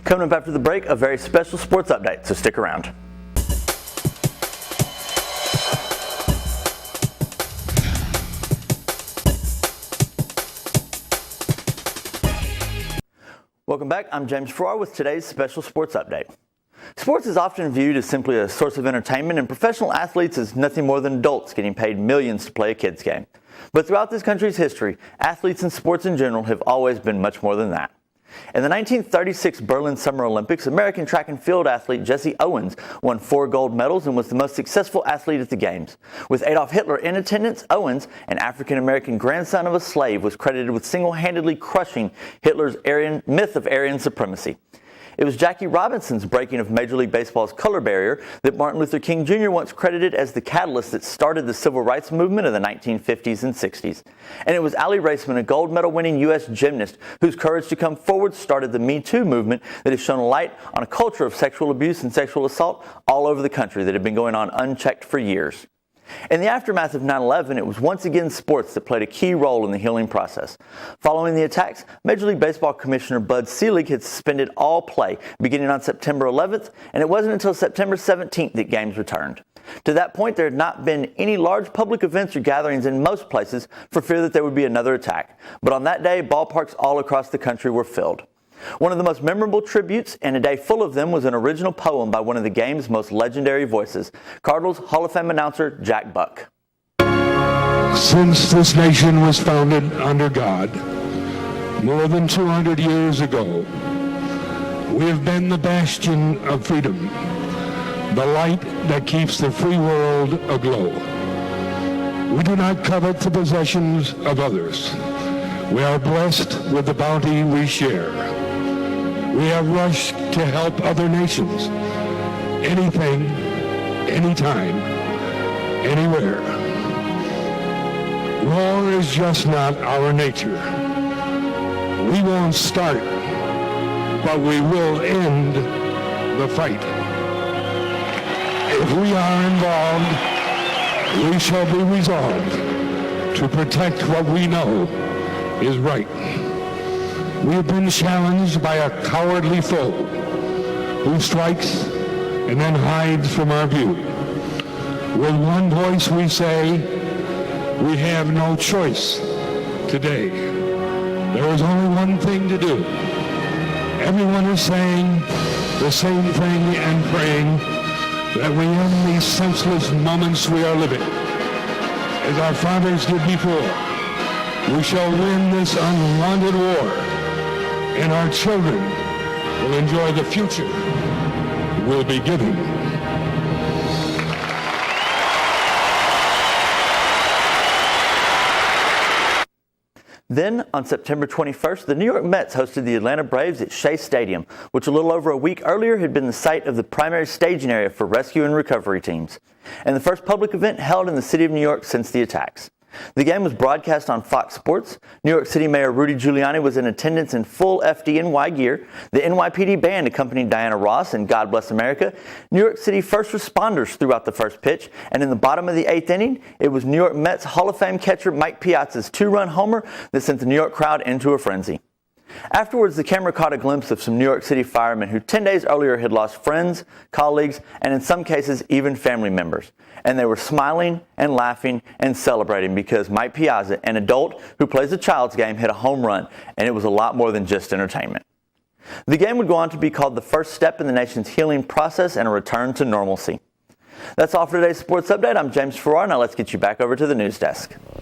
Coming up after the break, a very special sports update, so stick around. Welcome back. I'm James Farrar with today's special sports update. Sports is often viewed as simply a source of entertainment, and professional athletes as nothing more than adults getting paid millions to play a kid's game. But throughout this country's history, athletes and sports in general have always been much more than that. In the 1936 Berlin Summer Olympics, American track and field athlete Jesse Owens won 4 gold medals and was the most successful athlete at the Games. With Adolf Hitler in attendance, Owens, an African-American grandson of a slave, was credited with single-handedly crushing Hitler's myth of Aryan supremacy. It was Jackie Robinson's breaking of Major League Baseball's color barrier that Martin Luther King Jr. once credited as the catalyst that started the civil rights movement of the 1950s and 60s. And it was Allie Raceman, a gold medal winning U.S. gymnast, whose courage to come forward started the Me Too movement that has shone a light on a culture of sexual abuse and sexual assault all over the country that had been going on unchecked for years. In the aftermath of 9/11, it was once again sports that played a key role in the healing process. Following the attacks, Major League Baseball Commissioner Bud Selig had suspended all play beginning on September 11th, and it wasn't until September 17th that games returned. To that point, there had not been any large public events or gatherings in most places for fear that there would be another attack. But on that day, ballparks all across the country were filled. One of the most memorable tributes, and a day full of them, was an original poem by one of the game's most legendary voices, Cardinals Hall of Fame announcer Jack Buck. Since this nation was founded under God, more than 200 years ago, we have been the bastion of freedom, the light that keeps the free world aglow. We do not covet the possessions of others. We are blessed with the bounty we share. We have rushed to help other nations. Anything, anytime, anywhere. War is just not our nature. We won't start, but we will end the fight. If we are involved, we shall be resolved to protect what we know is right. We have been challenged by a cowardly foe who strikes and then hides from our view. With one voice we say, we have no choice today. There is only one thing to do. Everyone is saying the same thing and praying that we end these senseless moments we are living. As our fathers did before, we shall win this unwanted war, and our children will enjoy the future we'll be given. Then, on September 21st, the New York Mets hosted the Atlanta Braves at Shea Stadium, which a little over a week earlier had been the site of the primary staging area for rescue and recovery teams, and the first public event held in the city of New York since the attacks. The game was broadcast on Fox Sports. New York City Mayor Rudy Giuliani was in attendance in full FDNY gear. The NYPD band accompanied Diana Ross in God Bless America. New York City first responders threw out the first pitch, and in the bottom of the 8th inning, it was New York Mets Hall of Fame catcher Mike Piazza's 2-run homer that sent the New York crowd into a frenzy. Afterwards, the camera caught a glimpse of some New York City firemen who 10 days earlier had lost friends, colleagues, and in some cases even family members. And they were smiling and laughing and celebrating because Mike Piazza, an adult who plays a child's game, hit a home run, and it was a lot more than just entertainment. The game would go on to be called the first step in the nation's healing process and a return to normalcy. That's all for today's sports update. I'm James Farrar. Now let's get you back over to the news desk.